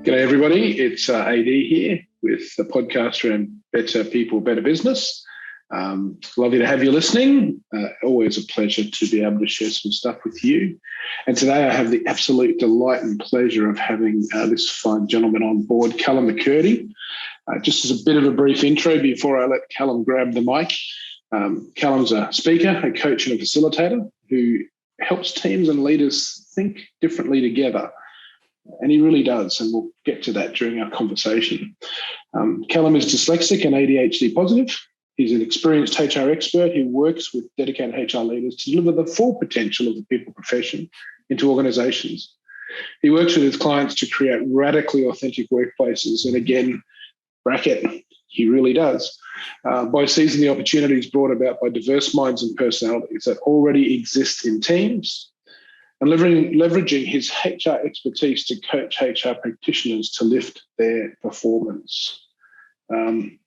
G'day everybody, it's AD here with the podcast around Better People, Better Business. Lovely to have you listening. Always a pleasure to be able to share some stuff with you. And today I have the absolute delight and pleasure of having this fine gentleman on board, Callum McKirdy. Just as a bit of a brief intro before I let Callum grab the mic. Callum's a speaker, a coach and a facilitator who helps teams and leaders think differently together. And he really does, and we'll get to that during our conversation. Callum is dyslexic and ADHD positive. He's an experienced HR expert who works with dedicated HR leaders to deliver the full potential of the people profession into organisations. He works with his clients to create radically authentic workplaces, and again, bracket, he really does, by seizing the opportunities brought about by diverse minds and personalities that already exist in teams, and leveraging his HR expertise to coach HR practitioners to lift their performance. And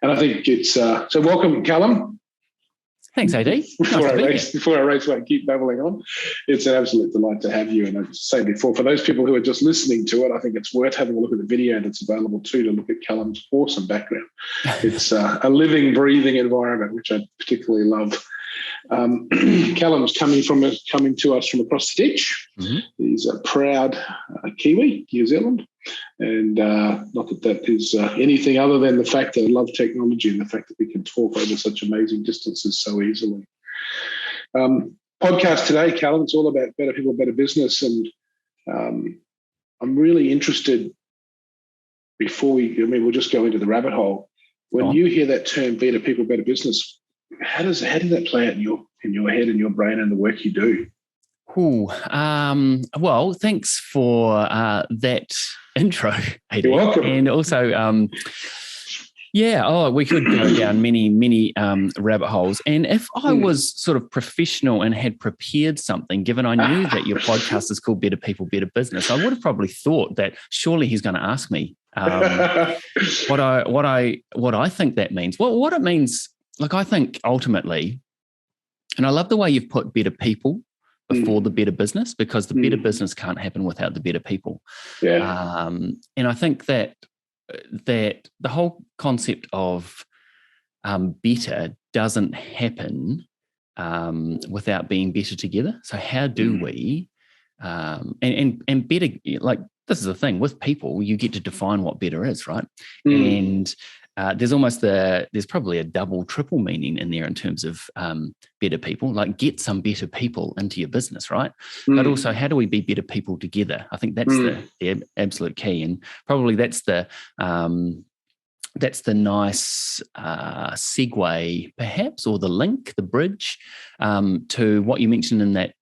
I think it's so welcome, Callum. Thanks, AD. Before I race, I keep babbling on. It's an absolute delight to have you. And I've said before, for those people who are just listening to it, I think it's worth having a look at the video that's available too, to look at Callum's awesome background. It's a living, breathing environment, which I particularly love. Callum's coming to us from across the ditch. Mm-hmm. He's a proud Kiwi, New Zealand, and not that is anything other than the fact that I love technology and the fact that we can talk over such amazing distances so easily. Podcast today, Callum, it's all about better people, better business, and I'm really interested. We'll just go into the rabbit hole. When you hear that term, better people, better business, how does that play out in your head and your brain and the work you do? Well, thanks for that intro, AD. You're welcome. And also, we could go down many rabbit holes. And if I was sort of professional and had prepared something, given I knew that your podcast is called Better People, Better Business, I would have probably thought that surely he's going to ask me what I think that means. What it means. Like, I think ultimately, and I love the way you've put better people before the better business, because the better business can't happen without the better people. Yeah. And I think that the whole concept of better doesn't happen without being better together. So how do we and better, like, this is the thing with people, you get to define what better is, right? And there's probably a double, triple meaning in there in terms of better people, like get some better people into your business, right? But also, how do we be better people together? I think that's the absolute key, and probably that's the nice segue, perhaps, or the link, the bridge to what you mentioned in that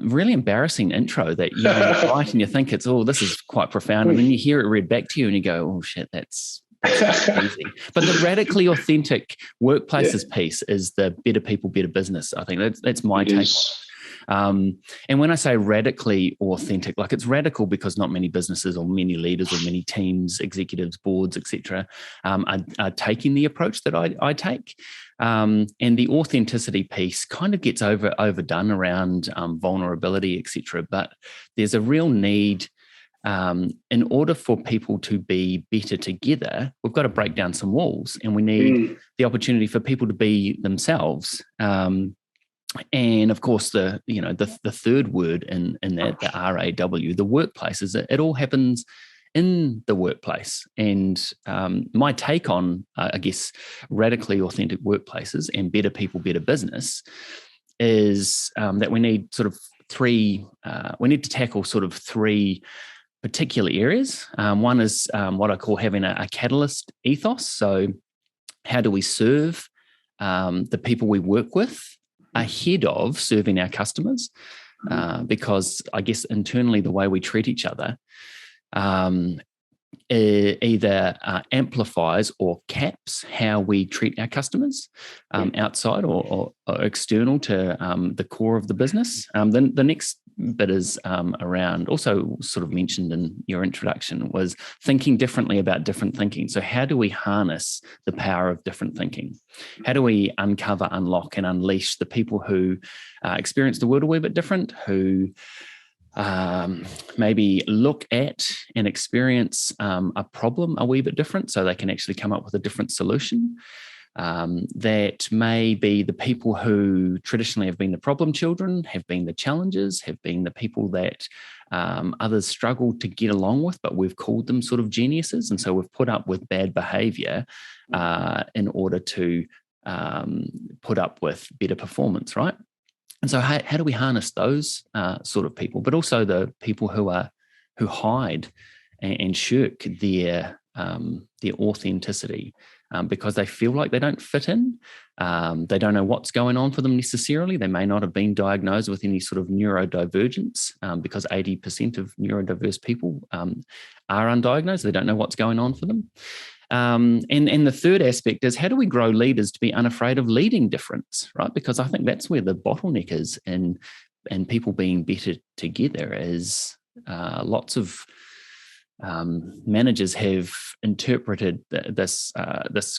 really embarrassing intro that you write and you think this is quite profound, and then you hear it read back to you and you go, oh shit, that's easy. But the radically authentic workplaces piece is the better people, better business. I think that's my take on it. And when I say radically authentic, like, it's radical because not many businesses or many leaders or many teams, executives, boards, etc., are taking the approach that I take. And the authenticity piece kind of gets overdone around vulnerability, etc. But there's a real need, in order for people to be better together, we've got to break down some walls, and we need the opportunity for people to be themselves. And of course, the third word in that, the RAW, the workplace, is that it all happens in the workplace. And my take on, I guess, radically authentic workplaces and better people, better business is that we need we need to tackle sort of three particular areas. One is what I call having a catalyst ethos. So how do we serve the people we work with ahead of serving our customers? Because I guess internally the way we treat each other either amplifies or caps how we treat our customers outside or external to the core of the business. Then the next bit is around, also sort of mentioned in your introduction, was thinking differently about different thinking. So how do we harness the power of different thinking? How do we uncover, unlock, and unleash the people who experience the world a wee bit different, who maybe look at and experience a problem a wee bit different so they can actually come up with a different solution. That may be the people who traditionally have been the problem children, have been the challengers, have been the people that others struggle to get along with, but we've called them sort of geniuses. And so we've put up with bad behavior in order to put up with better performance, right? And so how do we harness those sort of people, but also the people who hide and shirk their authenticity because they feel like they don't fit in. They don't know what's going on for them necessarily. They may not have been diagnosed with any sort of neurodivergence because 80% of neurodiverse people are undiagnosed. They don't know what's going on for them. And the third aspect is, how do we grow leaders to be unafraid of leading difference, right? Because I think that's where the bottleneck is in people being better together is lots of managers have interpreted this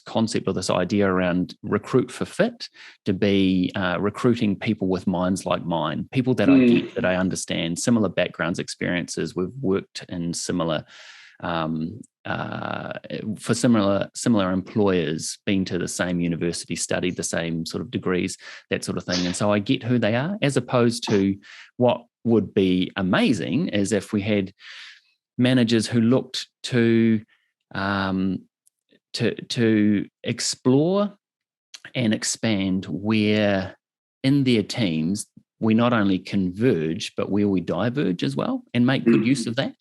concept or this idea around recruit for fit to be recruiting people with minds like mine, people that I get, that I understand, similar backgrounds, experiences. We've worked in similar for similar employers, been to the same university, studied the same sort of degrees, that sort of thing. And so I get who they are, as opposed to what would be amazing is if we had managers who looked to explore and expand where in their teams we not only converge, but where we diverge as well, and make good use of that.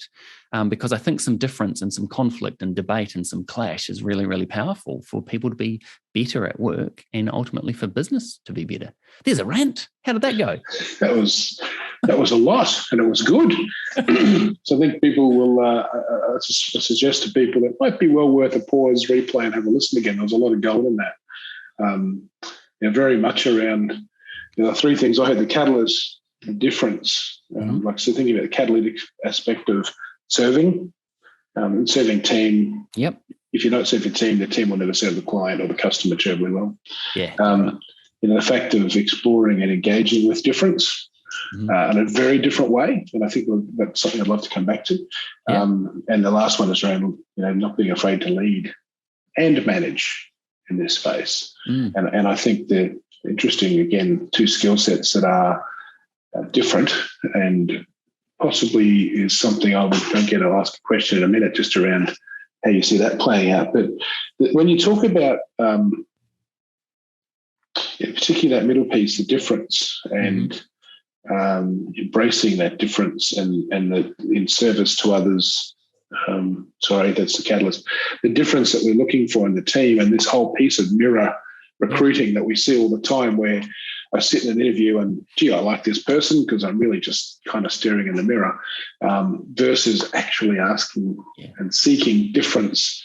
Because I think some difference and some conflict and debate and some clash is really, really powerful for people to be better at work and ultimately for business to be better. There's a rant. How did that go? That was a lot, and it was good. So I think people will suggest to people that it might be well worth a pause, replay, and have a listen again. There was a lot of gold in that. Very much around the three things. I had the catalyst, the difference, so thinking about the catalytic aspect of serving, and serving team. Yep. If you don't serve your team, the team will never serve the client or the customer terribly well. Yeah. The fact of exploring and engaging with difference in a very different way, and I think that's something I'd love to come back to. Yeah. And the last one is around not being afraid to lead and manage in this space. And I think they're interesting, again, two skill sets that are different, and possibly is something I don't get to ask a question in a minute just around how you see that playing out. But when you talk about particularly that middle piece, the difference, and embracing that difference and in service to others, that's the catalyst. The difference that we're looking for in the team, and this whole piece of mirror recruiting that we see all the time, where I sit in an interview and, gee, I like this person because I'm really just kind of staring in the mirror, versus actually asking and seeking difference.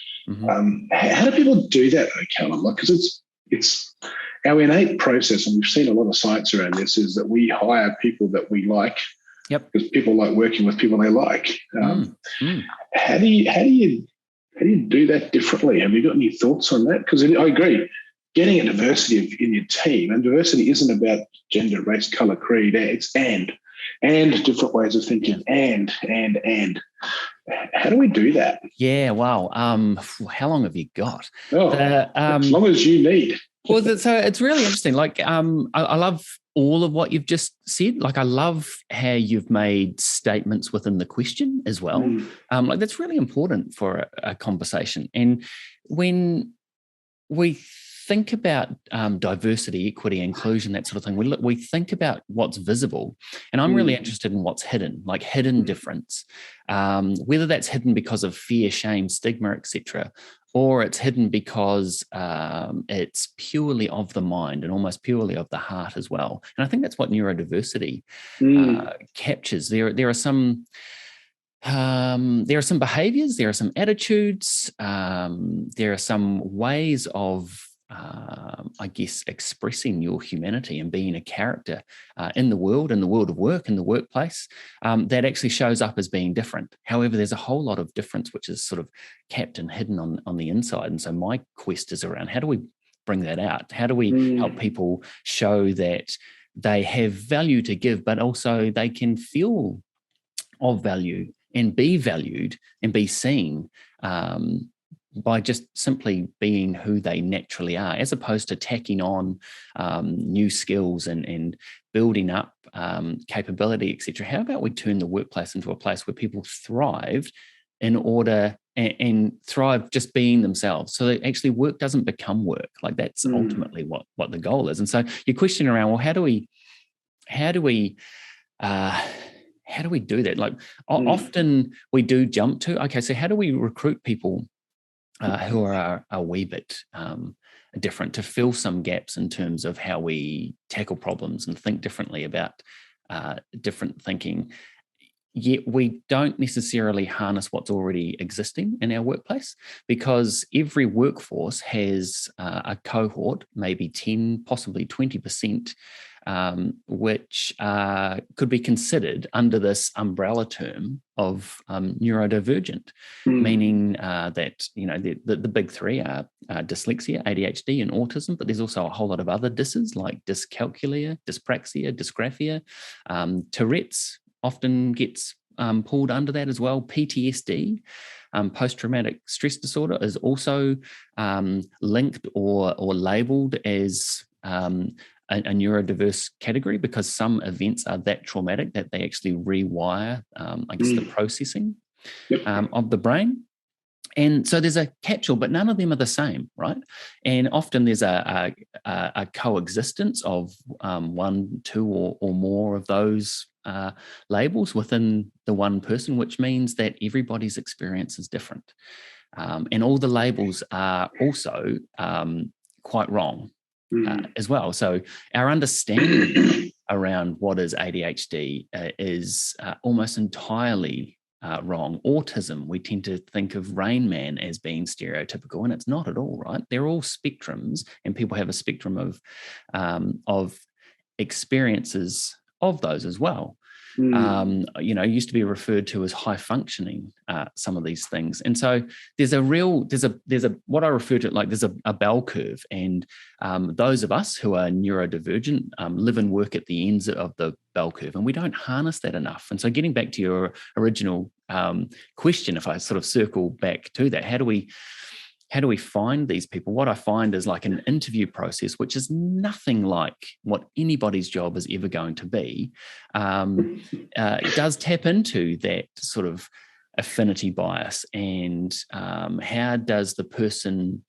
How do people do that, though, Callum? Because it's our innate process, and we've seen a lot of science around this, is that we hire people that we like. Yep. Because people like working with people they like. How do you do that differently? Have you got any thoughts on that? Because I agree, getting a diversity in your team, and diversity isn't about gender, race, color, creed. It's and different ways of thinking, and. How do we do that? Yeah, wow. How long have you got? As long as you need. Well, so it's really interesting. I love all of what you've just said. I love how you've made statements within the question as well. That's really important for a conversation. And when we think about diversity, equity, inclusion, that sort of thing, we think about what's visible. And I'm really interested in what's hidden, like hidden difference, whether that's hidden because of fear, shame, stigma, etc., or it's hidden because it's purely of the mind and almost purely of the heart as well. And I think that's what neurodiversity captures. There are some behaviors, there are some attitudes, there are some ways of expressing your humanity and being a character in the world of work, in the workplace, that actually shows up as being different. However, there's a whole lot of difference which is sort of kept and hidden on the inside. And so my quest is around, how do we bring that out? How do we help people show that they have value to give, but also they can feel of value and be valued and be seen by just simply being who they naturally are, as opposed to tacking on new skills and building up capability, etc. How about we turn the workplace into a place where people thrive in order and thrive just being themselves, so that actually work doesn't become work? Like that's ultimately what the goal is. And so your question around, well, how do we do that? Like often we do jump to, okay, so how do we recruit people who are a wee bit different, to fill some gaps in terms of how we tackle problems and think differently about different thinking, yet we don't necessarily harness what's already existing in our workplace, because every workforce has a cohort, maybe 10, possibly 20%, which could be considered under this umbrella term of neurodivergent, meaning that, you know, the big three are dyslexia, ADHD, and autism, but there's also a whole lot of other disses like dyscalculia, dyspraxia, dysgraphia, Tourette's often gets pulled under that as well. PTSD, post-traumatic stress disorder, is also linked or labelled as a neurodiverse category, because some events are that traumatic that they actually rewire, the processing of the brain. And so there's a catch-all, but none of them are the same, right? And often there's a coexistence of one, two, or more of those labels within the one person, which means that everybody's experience is different. And all the labels are also quite wrong as well. So our understanding around what is ADHD is almost entirely wrong. Autism, we tend to think of Rain Man as being stereotypical, and it's not at all, right? They're all spectrums, and people have a spectrum of experiences of those as well. Used to be referred to as high functioning, some of these things. And so there's a what I refer to, like, there's a bell curve, and those of us who are neurodivergent live and work at the ends of the bell curve, and we don't harness that enough. And so getting back to your original question, if I sort of circle back to that, how do we find these people? What I find is like an interview process, which is nothing like what anybody's job is ever going to be. It does tap into that sort of affinity bias, and how does the person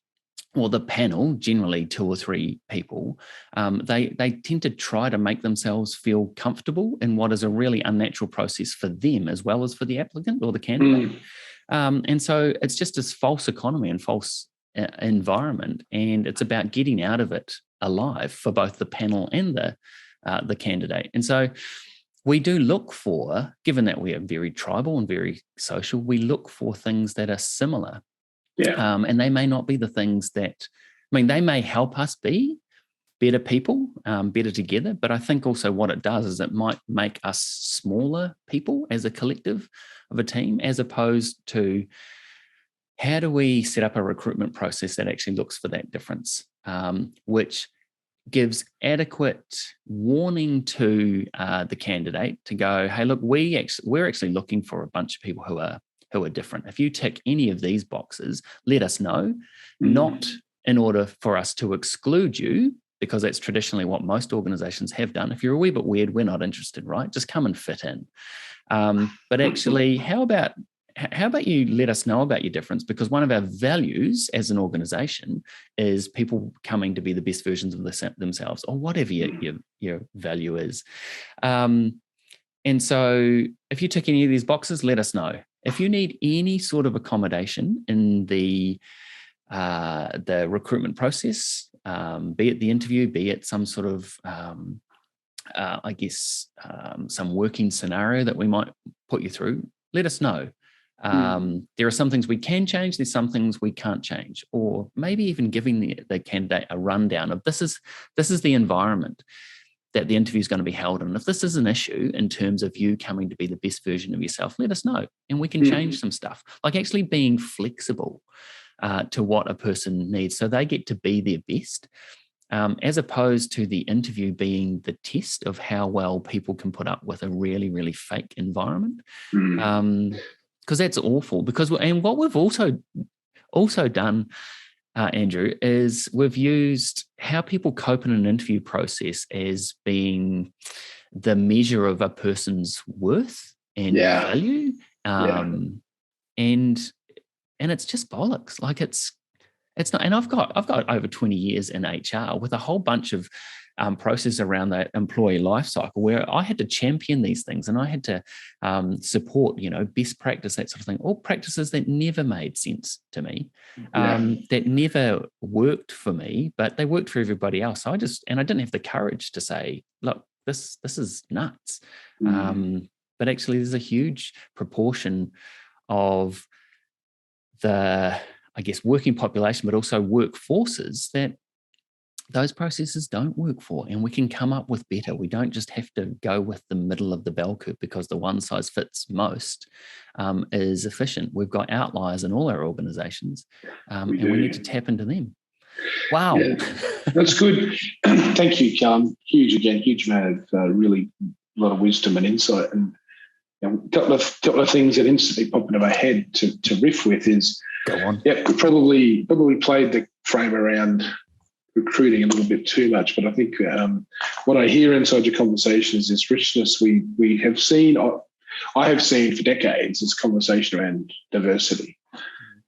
or the panel, generally 2 or 3 people, they tend to try to make themselves feel comfortable in what is a really unnatural process for them as well as for the applicant or the candidate. And so it's just this false economy and false environment, and it's about getting out of it alive for both the panel and the candidate. And so we do look for, given that we are very tribal and very social, we look for things that are similar. And they may not be the things that, they may help us be better people, better together. But I think also what it does is it might make us smaller people as a collective of a team, as opposed to how do we set up a recruitment process that actually looks for that difference, which gives adequate warning to the candidate to go, hey, look, we're actually looking for a bunch of people who are different. If you tick any of these boxes, let us know, not in order for us to exclude you, because that's traditionally what most organizations have done. If you're a wee bit weird, we're not interested, right? Just come and fit in. But actually, how about you let us know about your difference? Because one of our values as an organization is people coming to be the best versions of themselves, or whatever your value is. And so if you tick any of these boxes, let us know. If you need any sort of accommodation in the recruitment process, be it the interview, be it some sort of, some working scenario that we might put you through, let us know. There are some things we can change, there's some things we can't change, or maybe even giving the candidate a rundown of this is the environment that the interview is going to be held in. If this is an issue in terms of you coming to be the best version of yourself, let us know, and we can change some stuff. Like actually being flexible to what a person needs, so they get to be their best, as opposed to the interview being the test of how well people can put up with a really, really fake environment. Because that's awful. And what we've also done, Andrew, is we've used how people cope in an interview process as being the measure of a person's worth and value. And it's just bollocks. Like it's not. And I've got over 20 years in HR with a whole bunch of process around that employee life cycle where I had to champion these things and I had to support, best practice, that sort of thing. All practices that never made sense to me, that never worked for me, but they worked for everybody else. So I didn't have the courage to say, look, this is nuts. But actually, there's a huge proportion of the, I guess, working population, but also workforces that those processes don't work for, and we can come up with better. We don't just have to go with the middle of the bell curve because the one size fits most is efficient. We've got outliers in all our organizations, and we need to tap into them. Wow. Yeah, that's good. Thank you, Callum. Huge amount of really a lot of wisdom and insight. And a couple of things that instantly pop into my head to riff with is, go on. Yeah, probably played the frame around recruiting a little bit too much, but I think what I hear inside your conversation is this richness we have seen. I have seen for decades this conversation around diversity,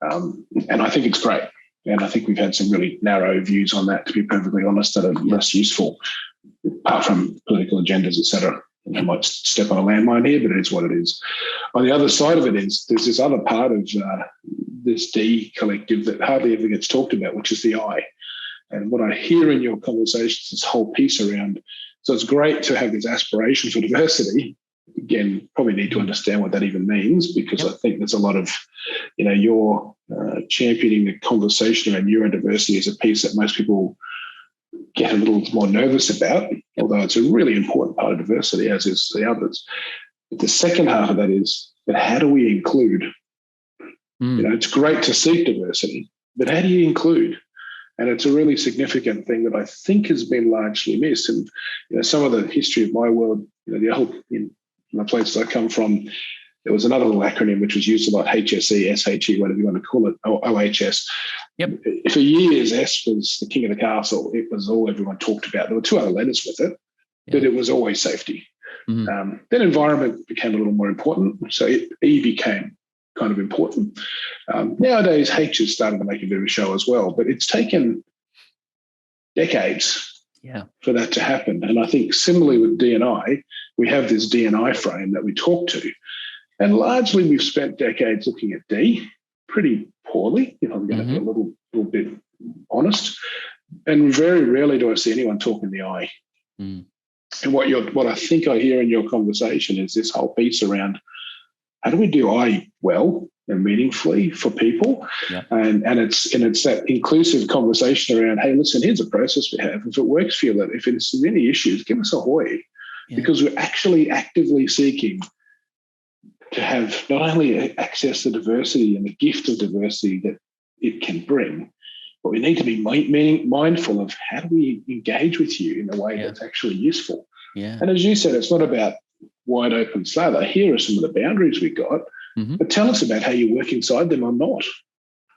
and I think it's great. And I think we've had some really narrow views on that, to be perfectly honest, that are less useful, apart from political agendas, etc. I might step on a landmine here, but it is what it is. On the other side of it is there's this other part of this D collective that hardly ever gets talked about, which is the I. And what I hear in your conversations, this whole piece around, so it's great to have this aspiration for diversity. Again, probably need to understand what that even means, because I think there's a lot of, you're championing the conversation around neurodiversity as a piece that most people get a little more nervous about, although it's a really important part of diversity, as is the others. But the second half of that is, but how do we include? It's great to seek diversity, but how do you include? And it's a really significant thing that I think has been largely missed. And some of the history of my world, the old, in the places I come from, there was another little acronym which was used a lot, HSE, SHE, whatever you want to call it, or OHS. Yep. For years, S was the king of the castle. It was all everyone talked about. There were two other letters with it, but it was always safety. Then environment became a little more important. So E became kind of important. Nowadays, H has started to make a bit of a show as well, but it's taken decades for that to happen. And I think similarly with D&I, we have this D&I frame that we talk to, and largely we've spent decades looking at D pretty poorly, if I'm going to be a little bit honest. And very rarely do I see anyone talking the I. And what I think I hear in your conversation is this whole piece around, how do we do I well and meaningfully for people? And it's that inclusive conversation around, hey, listen, here's a process we have. If it works for you, if there's any issues, give us a hoy, because we're actually actively seeking to have not only access to diversity and the gift of diversity that it can bring, but we need to be mindful of how do we engage with you in a way that's actually useful. And as you said, it's not about wide open slather. Here are some of the boundaries we got, but tell us about how you work inside them or not.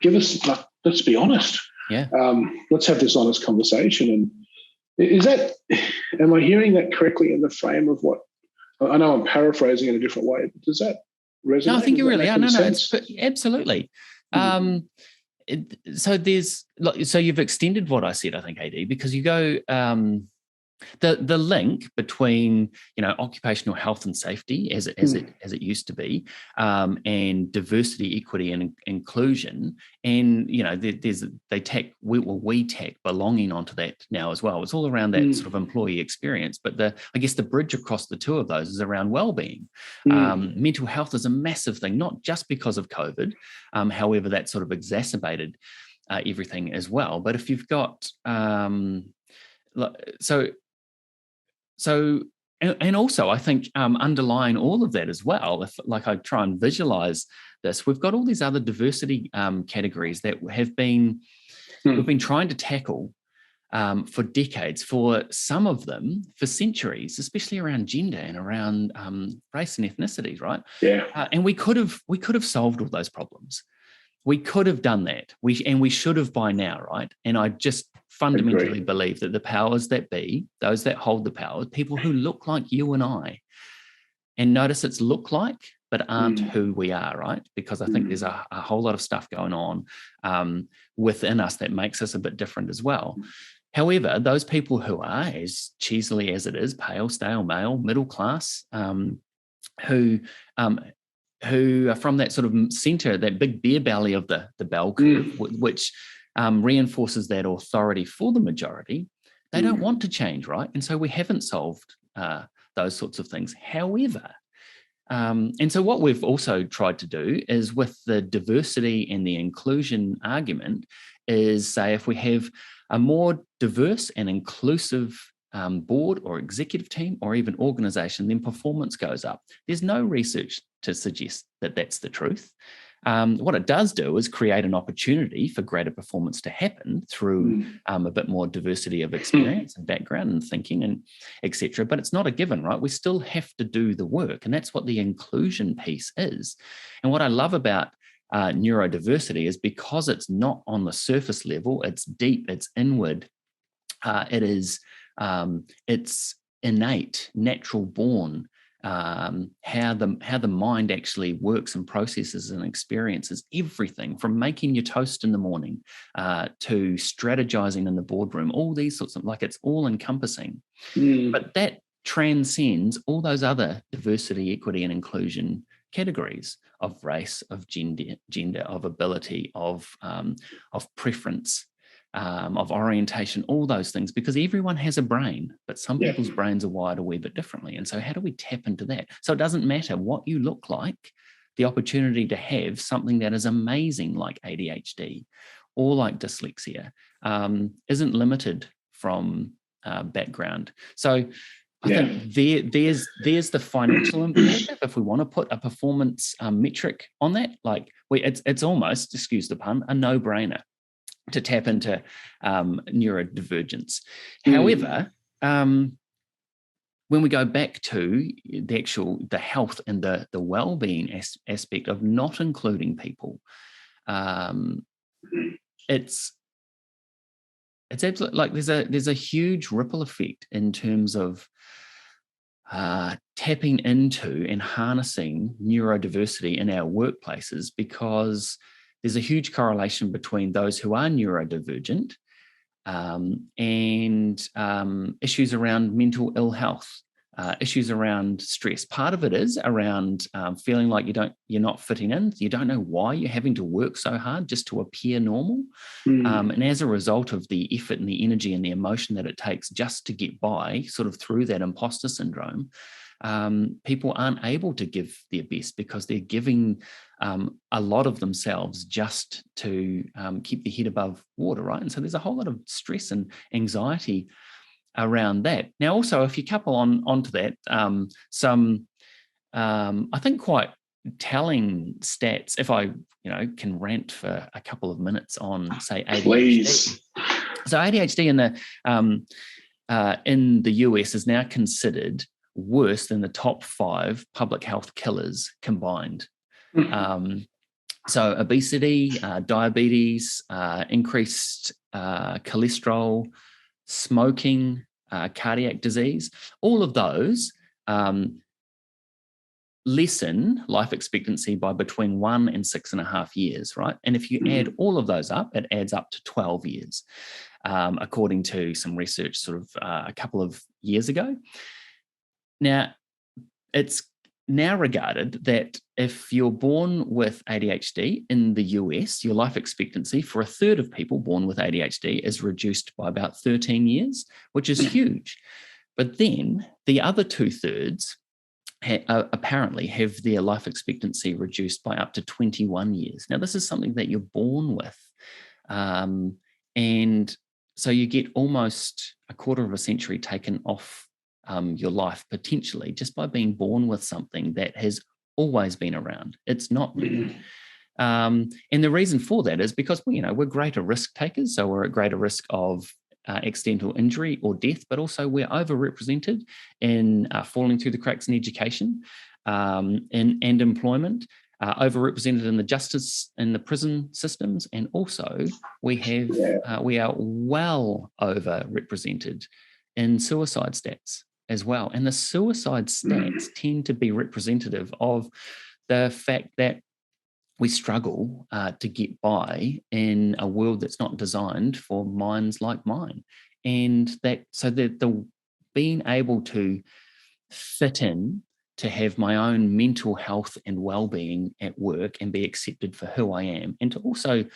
Give us, let's be honest. Let's have this honest conversation. And am I hearing that correctly in the frame of what, I know I'm paraphrasing in a different way, but does that resonate? No, I think you really are. No, it's absolutely. So you've extended what I said, I think, AD, because you go, the link between occupational health and safety as it used to be, and diversity, equity, and inclusion, and we tack belonging onto that now as well. It's all around that sort of employee experience, but I guess the bridge across the two of those is around well-being. Mental health is a massive thing, not just because of COVID. However, that sort of exacerbated everything as well. But if you've got So, and also I think underlying all of that as well, if I try and visualize this, we've got all these other diversity categories that we've been trying to tackle for decades, for some of them for centuries, especially around gender and around race and ethnicity, right? Yeah. And we could have solved all those problems. We could have done that. We should have by now, right? And I just fundamentally believe that the powers that be, those that hold the power, people who look like you and I, and notice it's look like, but aren't who we are, right? Because I think there's a whole lot of stuff going on within us that makes us a bit different as well. However, those people who are, as cheesily as it is, pale, stale, male, middle class, who are from that sort of center, that big beer belly of the bell curve, which reinforces that authority for the majority, they don't want to change, right? And so we haven't solved those sorts of things. However, and so what we've also tried to do is, with the diversity and the inclusion argument, is say if we have a more diverse and inclusive board or executive team or even organization, then performance goes up. There's no research to suggest that that's the truth. What it does do is create an opportunity for greater performance to happen through a bit more diversity of experience and background and thinking and etc. But it's not a given, right? We still have to do the work, and that's what the inclusion piece is. And what I love about neurodiversity is because it's not on the surface level, it's deep, it's inward, it's innate, natural born. How the mind actually works and processes and experiences everything from making your toast in the morning to strategizing in the boardroom, all these sorts of, like, it's all encompassing. But that transcends all those other diversity, equity, and inclusion categories of race, of gender, of ability, of preference, of orientation, all those things, because everyone has a brain, but some people's brains are wired a wee bit differently. And so how do we tap into that? So it doesn't matter what you look like, the opportunity to have something that is amazing like ADHD or like dyslexia isn't limited from background. So I think there's the financial imperative. If we want to put a performance metric on that, like it's almost, excuse the pun, a no-brainer to tap into neurodivergence. However, when we go back to the health and the well-being aspect of not including people, it's absolutely, like, there's a huge ripple effect in terms of tapping into and harnessing neurodiversity in our workplaces, because there's a huge correlation between those who are neurodivergent and issues around mental ill health, issues around stress. Part of it is around feeling like you're not fitting in. You don't know why you're having to work so hard just to appear normal. And as a result of the effort and the energy and the emotion that it takes just to get by, sort of through that imposter syndrome, people aren't able to give their best because they're giving a lot of themselves just to keep their head above water, right? And so there's a whole lot of stress and anxiety around that. Now, also, if you couple onto that, some I think quite telling stats, if I can rant for a couple of minutes on, say, ADHD. Please. So ADHD in the US is now considered worse than the top 5 public health killers combined. So obesity, diabetes, increased cholesterol, smoking, cardiac disease, all of those lessen life expectancy by between 1 and 6.5 years, right? And if you add all of those up, it adds up to 12 years, according to some research sort of a couple of years ago. Now, it's now regarded that if you're born with ADHD in the US, your life expectancy for a third of people born with ADHD is reduced by about 13 years, which is huge. But then the other 2/3 apparently have their life expectancy reduced by up to 21 years. Now, this is something that you're born with. And so you get almost a quarter of a century taken off your life potentially just by being born with something that has always been around. It's not new. And the reason for that is because we're greater risk takers. So we're at greater risk of accidental injury or death, but also we're overrepresented in falling through the cracks in education and employment, overrepresented in the justice and the prison systems, and also we are well overrepresented in suicide stats as well. And the suicide stats tend to be representative of the fact that we struggle to get by in a world that's not designed for minds like mine. And the being able to fit in, to have my own mental health and well-being at work and be accepted for who I am, and to also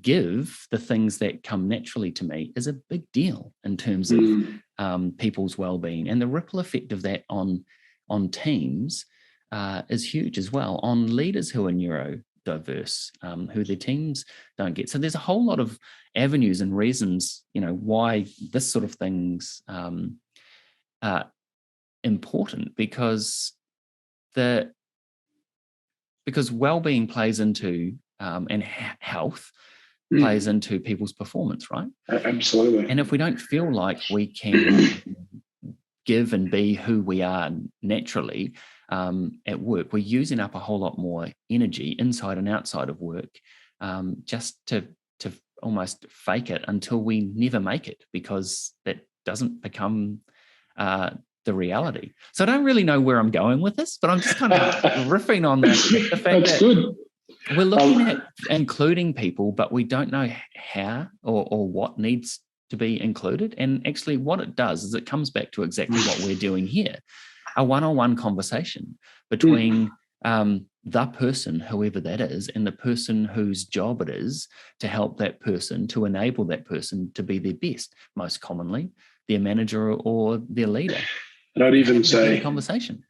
give the things that come naturally to me is a big deal in terms of people's well-being. And the ripple effect of that on teams is huge as well, on leaders who are neurodiverse, who their teams don't get. So there's a whole lot of avenues and reasons, why this sort of thing's important, because well-being plays into and health plays into people's performance, right? Absolutely. And if we don't feel like we can give and be who we are naturally at work, we're using up a whole lot more energy inside and outside of work, just to almost fake it until we never make it, because that doesn't become the reality. So I don't really know where I'm going with this, but I'm just kind of riffing on the fact that good. We're looking at including people, but we don't know how or what needs to be included. And actually what it does is it comes back to exactly what we're doing here, a one-on-one conversation between the person, whoever that is, and the person whose job it is to help that person, to enable that person to be their best, most commonly their manager or their leader. And I'd even say conversation.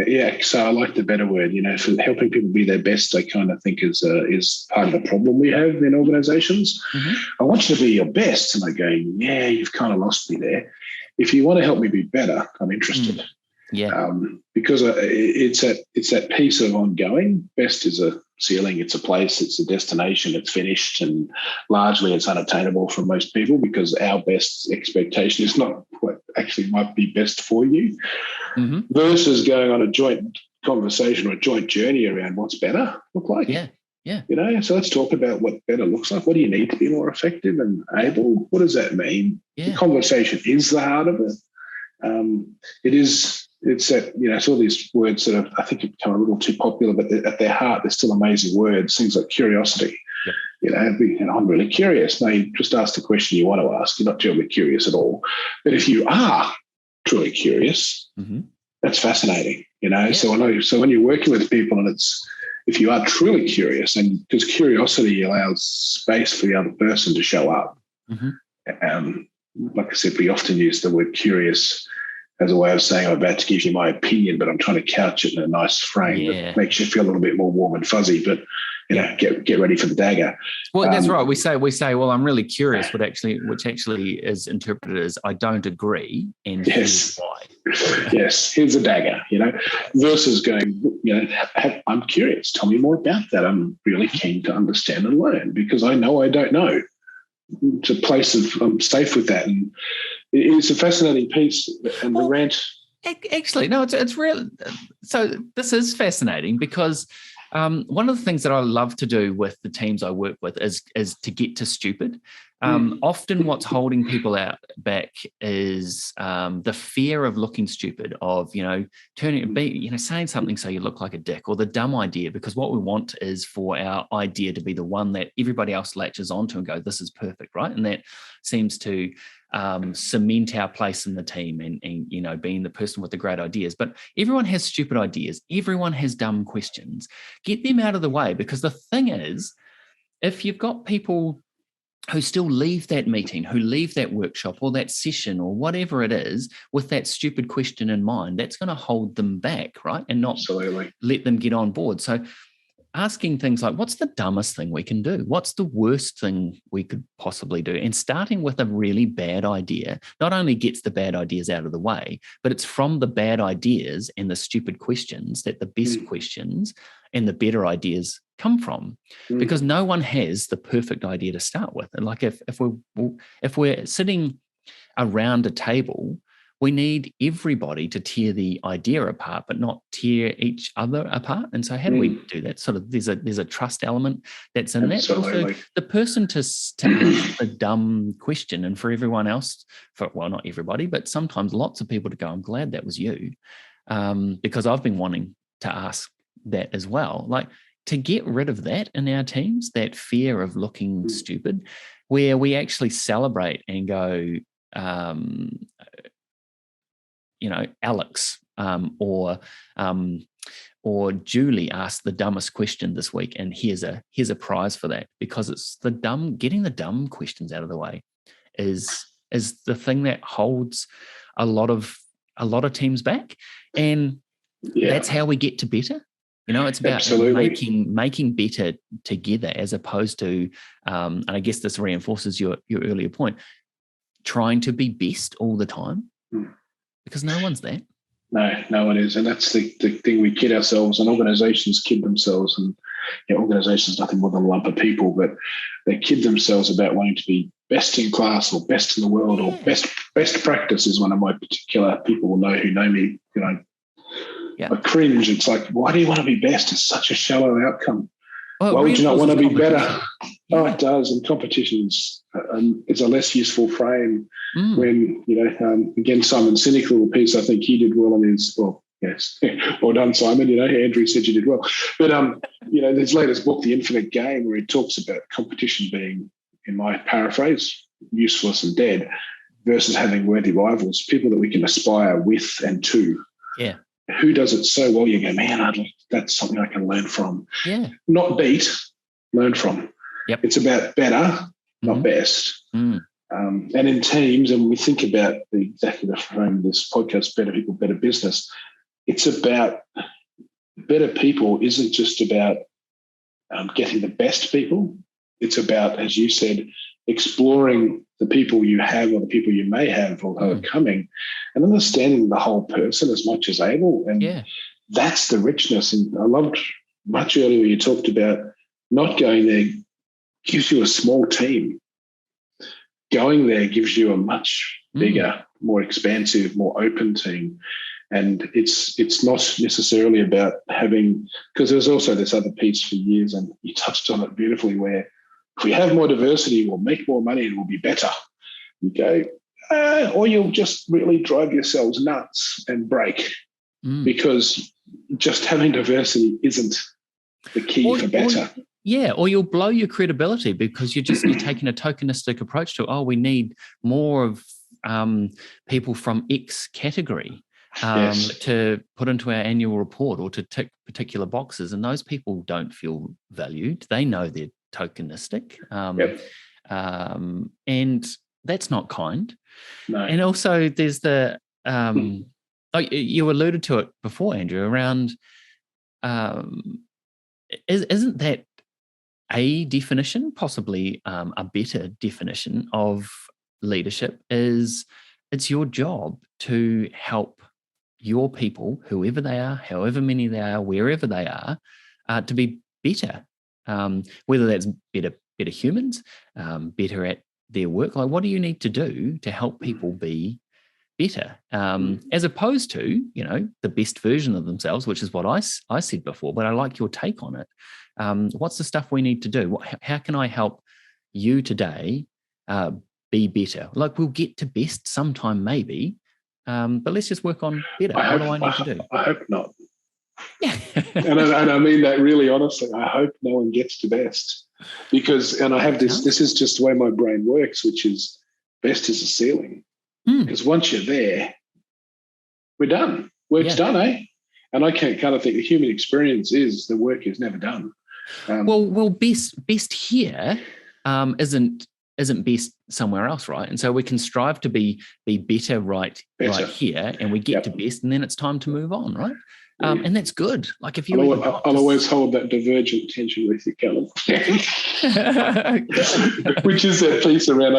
Yeah, so I like the better word. For helping people be their best, I kind of think is part of the problem we have in organisations. Mm-hmm. I want you to be your best, and I go, yeah, you've kind of lost me there. If you want to help me be better, I'm interested. Yeah, because it's that piece of ongoing. Best is a ceiling, it's a place, it's a destination, it's finished, and largely it's unattainable for most people because our best expectation is not what actually might be best for you. Mm-hmm. Versus going on a joint conversation or a joint journey around what's better look like. Yeah. So let's talk about what better looks like. What do you need to be more effective and able? What does that mean? Yeah. The conversation is the heart of it. It's that, it's all these words that I think have become a little too popular, but at their heart, they're still amazing words, things like curiosity. Yep. I'm really curious. No, you just ask the question you want to ask. You're not terribly curious at all. But if you are truly curious, mm-hmm. that's fascinating, So when you're working with people, and if you are truly curious, and because curiosity allows space for the other person to show up. Mm-hmm. Like I said, we often use the word curious as a way of saying, I'm about to give you my opinion, but I'm trying to couch it in a nice frame that makes you feel a little bit more warm and fuzzy, but get ready for the dagger. Well, that's right. We say, well, I'm really curious, which actually is interpreted as I don't agree, and here's why. Yes, here's a dagger, versus going, I'm curious. Tell me more about that. I'm really keen to understand and learn because I know I don't know. It's a place of I'm safe with that, and it's a fascinating piece. And the rant. Actually, no, it's real. So this is fascinating because one of the things that I love to do with the teams I work with is to get to stupid. Often what's holding people back is the fear of looking stupid, of, saying something so you look like a dick, or the dumb idea, because what we want is for our idea to be the one that everybody else latches onto and go, this is perfect, right? And that seems to cement our place in the team and being the person with the great ideas. But everyone has stupid ideas. Everyone has dumb questions. Get them out of the way, because the thing is, if you've got people who still leave that meeting, who leave that workshop or that session or whatever it is with that stupid question in mind, that's going to hold them back, right? And not let them get on board. So asking things like, what's the dumbest thing we can do? What's the worst thing we could possibly do? And starting with a really bad idea not only gets the bad ideas out of the way, but it's from the bad ideas and the stupid questions that the best questions and the better ideas come from, because no one has the perfect idea to start with. And like if we're sitting around a table, we need everybody to tear the idea apart, but not tear each other apart. And so how do we do that? Sort of there's a trust element that's in that. But also the person to ask the dumb question, and for everyone else, not everybody, but sometimes lots of people to go, I'm glad that was you, because I've been wanting to ask that as well. Like, to get rid of that in our teams, that fear of looking stupid, where we actually celebrate and go, Alex or Julie asked the dumbest question this week, and here's a prize for that, because it's getting the dumb questions out of the way is the thing that holds a lot of teams back, and that's how we get to better. It's about making better together, as opposed to, and I guess this reinforces your earlier point, trying to be best all the time, because no one's that. No one is. And that's the thing, we kid ourselves, and organizations kid themselves. And organizations nothing more than a lump of people, but they kid themselves about wanting to be best in class or best in the world or best practice is one of my particular people will know who know me, I cringe. It's like, why do you want to be best? It's such a shallow outcome. Why would you not want to be better? Yeah. Oh, it does. And competition is a less useful frame when, again, Simon Sinek's little piece, I think he did well on his, yes, well done, Simon. Andrew said you did well. But, his latest book, The Infinite Game, where he talks about competition being, in my paraphrase, useless and dead, versus having worthy rivals, people that we can aspire with and to. Yeah. Who does it so well? You go, man, that's something I can learn from. Yeah. Not beat, learn from. Yep. It's about better, not best. And in teams, and we think about exactly the frame of this podcast, Better People, Better Business, it's about better people isn't just about getting the best people. It's about, as you said, exploring the people you have or the people you may have or are coming, and understanding the whole person as much as able. And that's the richness. And I loved much earlier you talked about not going there gives you a small team. Going there gives you a much bigger, more expansive, more open team. And it's not necessarily about having, because there's also this other piece for years, and you touched on it beautifully, where if we have more diversity, we'll make more money and we'll be better. You go, or you'll just really drive yourselves nuts and break, because just having diversity isn't the key for better. Or you'll blow your credibility because you're taking a tokenistic approach to, we need more of people from X category to put into our annual report or to tick particular boxes. And those people don't feel valued. They know they're tokenistic. And that's not kind. No. And also there's the, you alluded to it before, Andrew, around, isn't that a definition, possibly a better definition of leadership, is it's your job to help your people, whoever they are, however many they are, wherever they are, to be better, whether that's better humans, better at their work. Like, what do you need to do to help people be better, as opposed to, the best version of themselves, which is what I said before, but I like your take on it. What's the stuff we need to do? How can I help you today be better? Like, we'll get to best sometime maybe, but let's just work on better. What do I need to do? I hope not. and I mean that really honestly. I hope no one gets to best, because, and I have this is just the way my brain works, which is best is a ceiling. Because once you're there, we're done. Work's done, eh? And I kind of think the human experience is the work is never done. Well, best here isn't best somewhere else, right? And so we can strive to be better right here, and we get to best, and then it's time to move on, right? And that's good. Like, if you, I'll always hold that divergent tension with you, Callum, which is that piece around.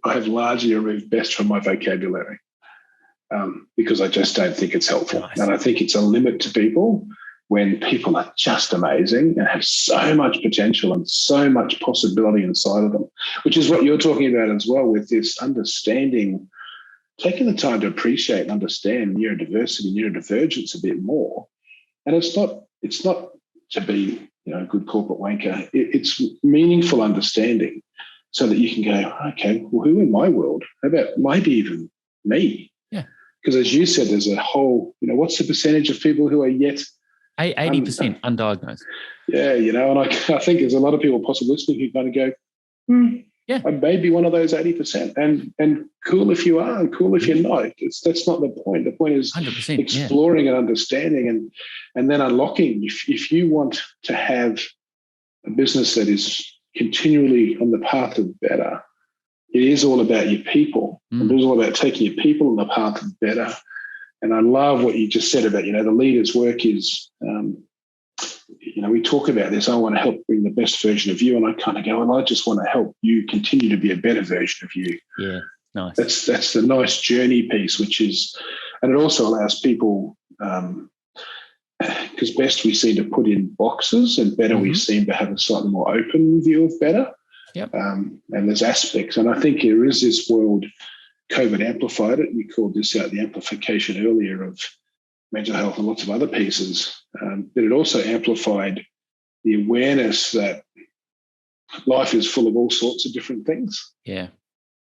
I have largely removed best from my vocabulary because I just don't think it's helpful. Nice. And I think it's a limit to people. when people are just amazing and have so much potential and so much possibility inside of them, which is what you're talking about as well, with this understanding, taking the time to appreciate and understand neurodiversity, neurodivergence a bit more. And it's not to be, a good corporate wanker. It's meaningful understanding so that you can go, okay, well, who in my world? How about maybe even me? Yeah. Because as you said, there's a whole, what's the percentage of people who are yet 80% undiagnosed. Yeah, and I think there's a lot of people possibly listening who kind of go, yeah, I may be one of those 80%. And cool if you are, and cool if you're not. That's not the point. The point is 100%, exploring and understanding and then unlocking. If you want to have a business that is continually on the path of better, it is all about your people. It is all about taking your people on the path of better. And I love what you just said about, the leader's work is, we talk about this. I want to help bring the best version of you. And I kind of go, I just want to help you continue to be a better version of you. Yeah, nice. That's the nice journey piece, which is, and it also allows people, because best we seem to put in boxes and better we seem to have a slightly more open view of better. Yep. And there's aspects. And I think there is this world, COVID amplified it. We called this out the amplification earlier of mental health and lots of other pieces. But it also amplified the awareness that life is full of all sorts of different things. Yeah.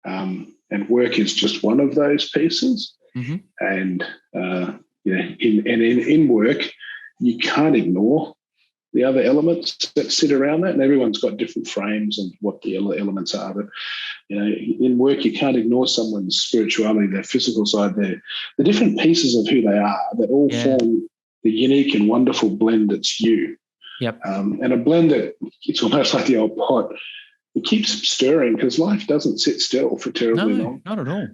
And work is just one of those pieces. And in work, you can't ignore the other elements that sit around that, and everyone's got different frames and what the elements are. But in work, you can't ignore someone's spirituality, their physical side, the different pieces of who they are that all form the unique and wonderful blend that's you. Yep. And a blend that it's almost like the old pot. It keeps stirring because life doesn't sit still for terribly long. Not at all.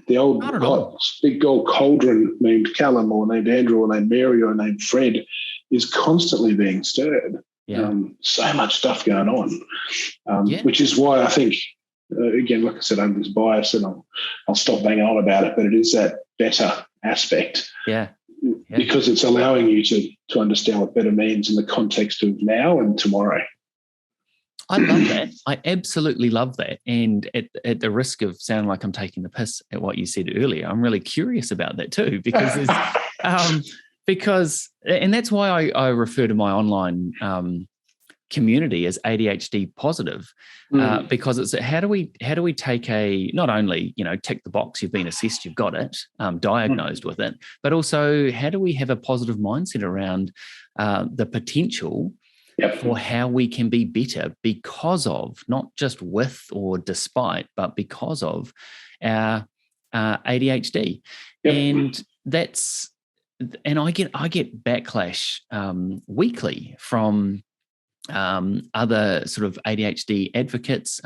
The old pot, big gold cauldron named Callum or named Andrew or named Mary or named Fred is constantly being stirred. Yeah. So much stuff going on, which is why I think, again, like I said, I'm this bias and I'll stop banging on about it, but it is that better aspect. Yeah. Because it's allowing you to understand what better means in the context of now and tomorrow. I love that. I absolutely love that. And at the risk of sounding like I'm taking the piss at what you said earlier, I'm really curious about that too, because there's, and that's why I refer to my online community as ADHD positive, because it's how do we take not only tick the box, you've been assessed, you've got it, diagnosed with it, but also how do we have a positive mindset around the potential for how we can be better because of, not just with or despite, but because of our ADHD. And I get backlash weekly from other sort of ADHD advocates,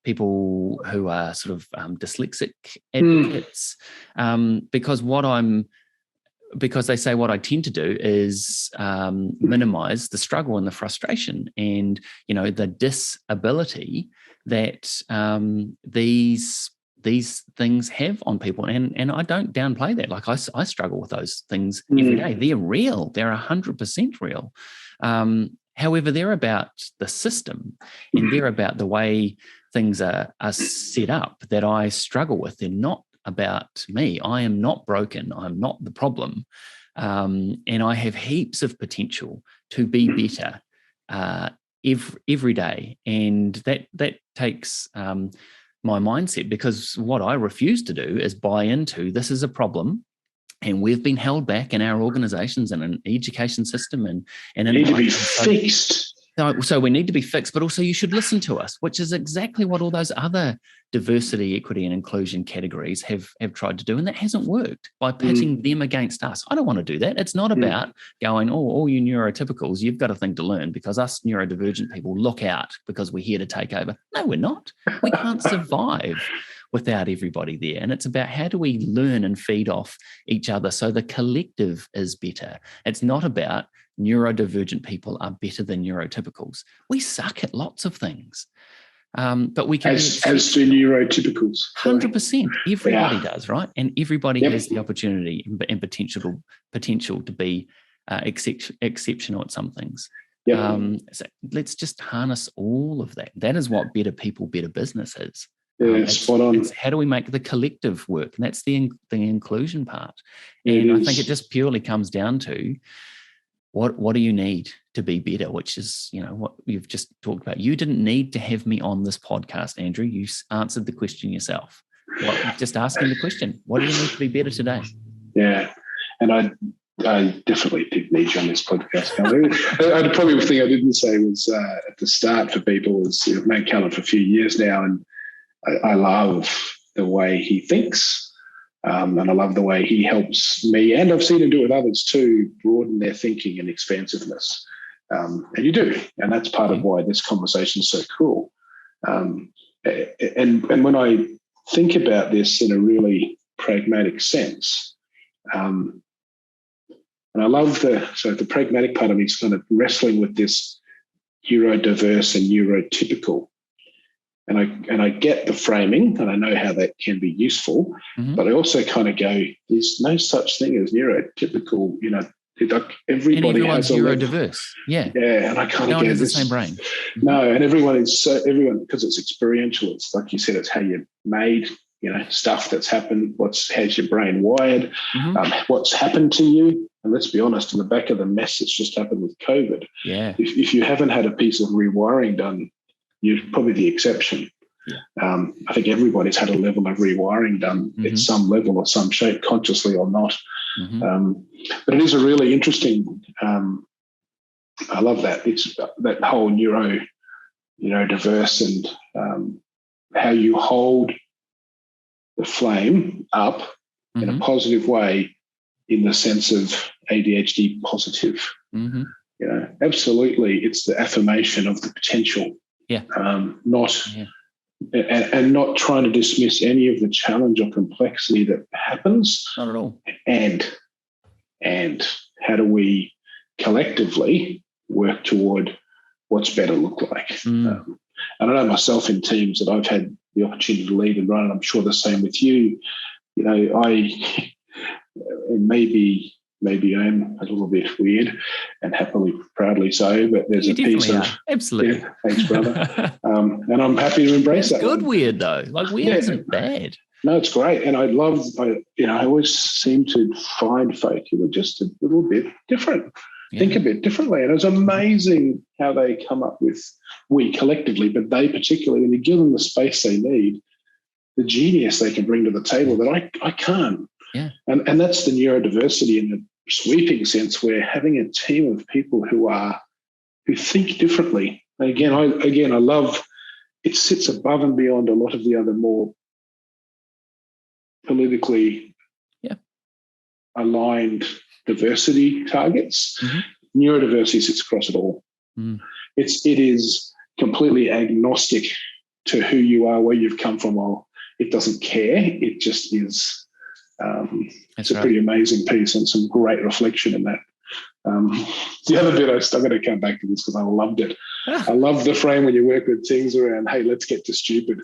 people who are sort of dyslexic advocates, because they say what I tend to do is minimize the struggle and the frustration and, the disability that these things have on people. And I don't downplay that. Like I struggle with those things every day. They're real. They're 100% real. However, they're about the system and they're about the way things are set up that I struggle with. They're not about me. I am not broken. I'm not the problem. And I have heaps of potential to be better every day. And that takes my mindset, because what I refuse to do is buy into this is a problem. And we've been held back in our organizations and an education system and need to be fixed. So we need to be fixed, but also you should listen to us, which is exactly what all those other diversity, equity, and inclusion categories have tried to do. And that hasn't worked by pitting them against us. I don't want to do that. It's not about going, all you neurotypicals, you've got a thing to learn because us neurodivergent people look out because we're here to take over. No, we're not. We can't survive without everybody there. And it's about how do we learn and feed off each other so the collective is better. It's not about neurodivergent people are better than neurotypicals. We suck at lots of things. But we can as do neurotypicals. 100%. Everybody does, right? And everybody has the opportunity and potential to be exceptional at some things. Yeah. So let's just harness all of that. That is what better people, better business is. Yeah, spot on. It's how do we make the collective work? And that's the inclusion part. Yeah, and I think it just purely comes down to what do you need to be better, which is, what you've just talked about. You didn't need to have me on this podcast, Andrew. You answered the question yourself. Just asking the question, what do you need to be better today? Yeah. And I definitely did need you on this podcast. The probably thing I didn't say was at the start for people was, I've known Callum for a few years now, and I love the way he thinks, and I love the way he helps me, and I've seen him do it with others too, broaden their thinking and expansiveness. And you do, and that's part of why this conversation is so cool. And when I think about this in a really pragmatic sense, and I love the pragmatic part of me is kind of wrestling with this neurodiverse and neurotypical. And I get the framing, and I know how that can be useful, but I also kind of go, there's no such thing as neurotypical, everybody has a neurodiverse. Yeah. Yeah. And I kind of no one has the same brain. No, and everyone, because it's experiential, it's like you said, it's how you're made, stuff that's happened, how's your brain wired, what's happened to you. And let's be honest, in the back of the mess that's just happened with COVID, if you haven't had a piece of rewiring done, you're probably the exception. Yeah. I think everybody's had a level of rewiring done at some level or some shape, consciously or not. But it is a really interesting, I love that. It's that whole neurodiverse and how you hold the flame up in a positive way, in the sense of ADHD positive. Absolutely, it's the affirmation of the potential. Yeah. And not trying to dismiss any of the challenge or complexity that happens. Not at all. And how do we collectively work toward what's better look like? And I know myself in teams that I've had the opportunity to lead and run, and I'm sure the same with you. Maybe I'm a little bit weird, and happily, proudly so, but there's a piece of... Absolutely. Yeah, thanks, brother. And I'm happy to embrace that. Good weird, though. Like, weird isn't bad. No, it's great. And I always seem to find folk who are just a little bit different, think a bit differently. And it's amazing how they come up with, we collectively, but they particularly, when you give them the space they need, the genius they can bring to the table that I can't. Yeah. And that's the neurodiversity in the sweeping sense, where having a team of people who think differently. And again, I love, it sits above and beyond a lot of the other more politically aligned diversity targets. Neurodiversity sits across it all. It is completely agnostic to who you are, where you've come from, or it doesn't care. It just is. It's a pretty amazing piece, and some great reflection in that. The other bit, I'm going to come back to this because I loved it. I love the frame when you work with things around, hey, let's get to stupid.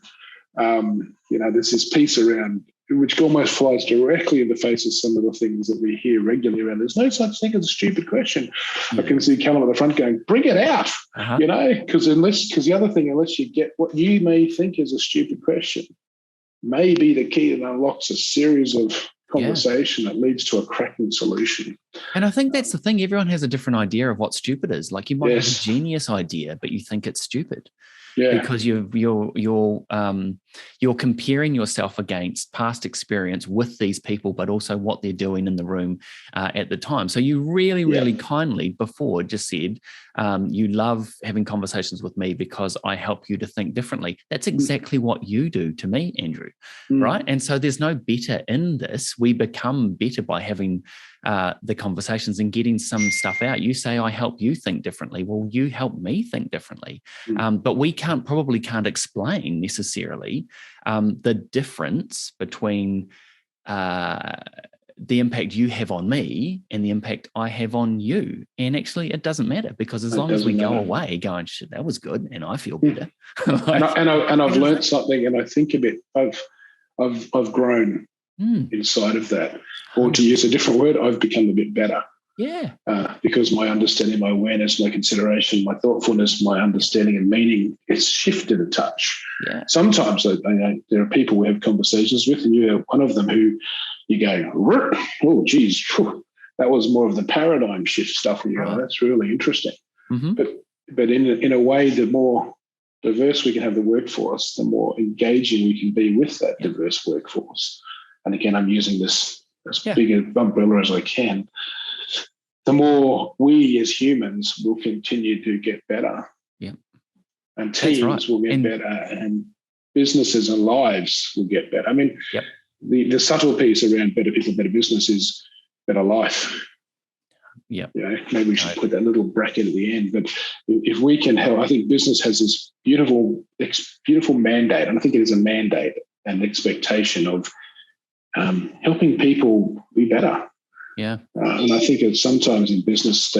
There's this piece around, which almost flies directly in the face of some of the things that we hear regularly around. There's no such thing as a stupid question. I can see Callum at the front going, bring it out, because the other thing, unless you get what you may think is a stupid question, may be the key that unlocks a series of conversation that leads to a cracking solution. And I think that's the thing. Everyone has a different idea of what stupid is. Like, you might have a genius idea, but you think it's stupid. Yeah. Because you're comparing yourself against past experience with these people, but also what they're doing in the room at the time. So you really kindly before just said you love having conversations with me because I help you to think differently. That's exactly what you do to me, Andrew, right? And so there's no better in this. We become better by having the conversations and getting some stuff out. You say, I help you think differently. Well, you help me think differently. But we probably can't explain necessarily the difference between the impact you have on me and the impact I have on you. And actually, it doesn't matter, because as long as we go away going, shit, that was good, and I feel better. and I've learned something, and I think a bit. I've grown inside of that. Or to use a different word, I've become a bit better. Yeah. Because my understanding, my awareness, my consideration, my thoughtfulness, my understanding and meaning, it's shifted a touch. Yeah. Sometimes there are people we have conversations with, and you have one of them who you go, oh, geez, that was more of the paradigm shift stuff. And you go, that's really interesting. Mm-hmm. But in a way, the more diverse we can have the workforce, the more engaging we can be with that diverse workforce. And again, I'm using this as big an umbrella as I can. The more we as humans will continue to get better. Yeah. And teams will get better, and businesses and lives will get better. I mean, the subtle piece around better people, better business is better life. Yeah. Maybe we should put that little bracket at the end. But if we can help, I think business has this beautiful mandate, and I think it is a mandate and expectation of helping people be better. Yeah. And I think it's sometimes in business,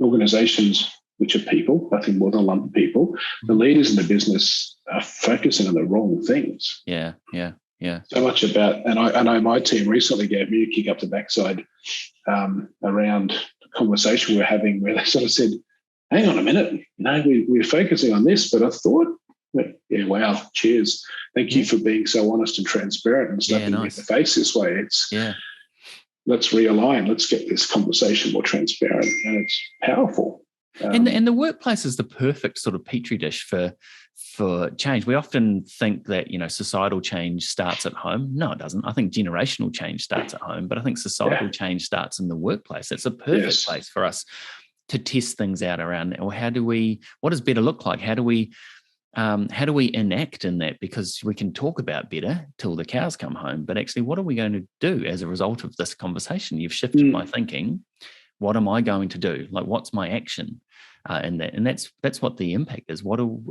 organizations, which are people, I think more than a lump of people, the leaders in the business are focusing on the wrong things. Yeah. Yeah. Yeah. So much about, and I know my team recently gave me a kick up the backside around the conversation we're having, where they sort of said, hang on a minute, we're focusing on this, but I thought, wow, cheers. Thank you for being so honest and transparent and slapping me in the face this way. Let's realign. Let's get this conversation more transparent, and it's powerful. And the workplace is the perfect sort of petri dish for change. We often think that, societal change starts at home. No, it doesn't. I think generational change starts at home, but I think societal change starts in the workplace. It's a perfect place for us to test things out around, or what does better look like? How do we enact in that? Because we can talk about better till the cows come home, but actually, what are we going to do as a result of this conversation? You've shifted my thinking. What am I going to do? Like, what's my action in that? And that's what the impact is.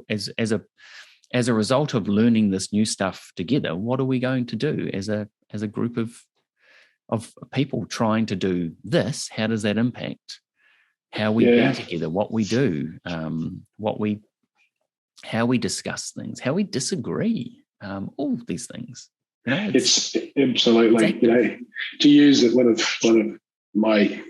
As a result of learning this new stuff together, what are we going to do as a group of people trying to do this? How does that impact how we be together, what we do, how we discuss things, how we disagree, all these things. It's absolutely, to use one of my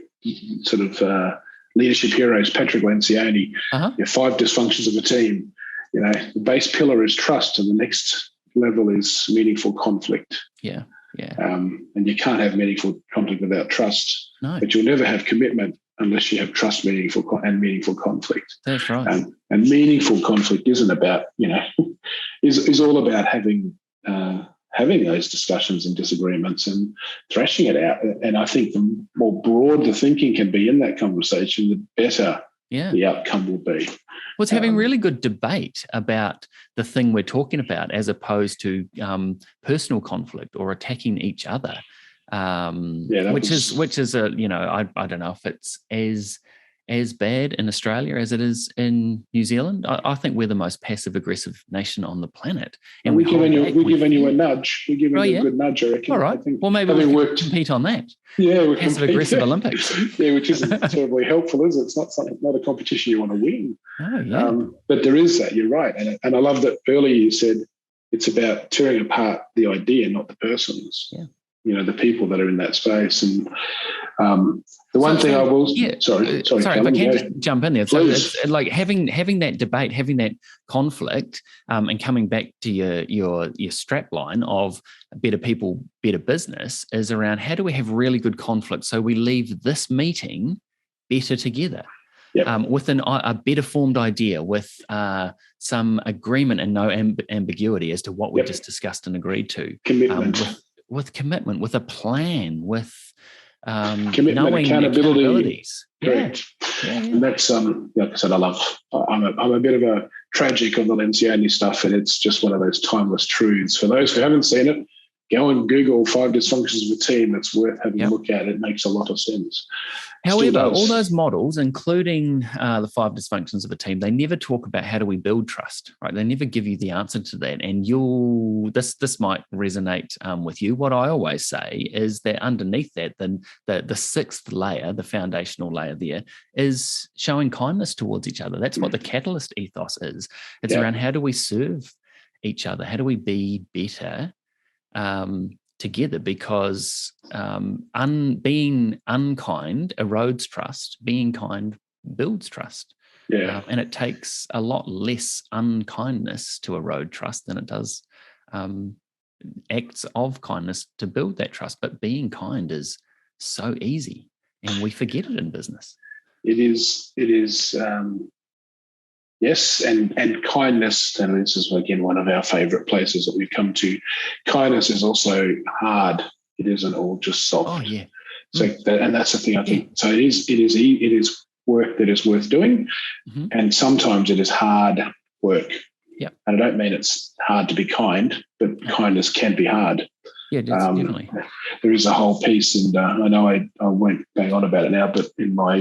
sort of leadership heroes, Patrick Lencioni, 5 dysfunctions of a team. The base pillar is trust, and the next level is meaningful conflict. Yeah. And you can't have meaningful conflict without trust. No. But you'll never have commitment unless you have trust, meaningful conflict. That's right. And meaningful conflict isn't about, is all about having those discussions and disagreements and thrashing it out. And I think the more broad the thinking can be in that conversation, the better the outcome will be. Well, it's having really good debate about the thing we're talking about, as opposed to personal conflict or attacking each other. Which is I don't know if it's as bad in Australia as it is in New Zealand. I think we're the most passive aggressive nation on the planet, and we're giving you a nudge. We're giving you a good nudge, I reckon. All right. Well, maybe we can compete on that. Yeah, we're passive aggressive Olympics. Yeah, which isn't terribly helpful, is it? It's not a competition you want to win. Oh, yeah. But there is that. You're right, and I love that earlier you said it's about tearing apart the idea, not the persons. Yeah. The people that are in that space. And the one thing I will... Sorry, if I can just jump in there. So Please. it's like having that debate, having that conflict, and coming back to your strap line of better people, better business, is around how do we have really good conflict so we leave this meeting better together. With a better formed idea, with some agreement and no ambiguity as to what we just discussed and agreed to. Commitment. With commitment, with a plan, with commitment, accountabilities. Correct. Yeah. And that's like I said, I'm a bit of a tragic on the Lencioni stuff, and it's just one of those timeless truths. For those who haven't seen it, go and Google 5 dysfunctions of a team. It's worth having a look at. It makes a lot of sense. However, all those models, including the 5 dysfunctions of a team, they never talk about how do we build trust, right? They never give you the answer to that. And this might resonate with you. What I always say is that underneath that, then the 6th layer, the foundational layer there, is showing kindness towards each other. That's what the catalyst ethos is. It's around how do we serve each other? How do we be better together, because being unkind erodes trust. Being kind builds trust. Yeah. And it takes a lot less unkindness to erode trust than it does acts of kindness to build that trust. But being kind is so easy, and we forget it in business. It is. Yes, and kindness, and this is again one of our favourite places that we've come to. Kindness is also hard. It isn't all just soft. Oh yeah. So and that's the thing I think. So it is work that is worth doing, and sometimes it is hard work. Yeah. And I don't mean it's hard to be kind, but kindness can be hard. Yeah, definitely. There is a whole piece, and I know I won't bang on about it now, but in my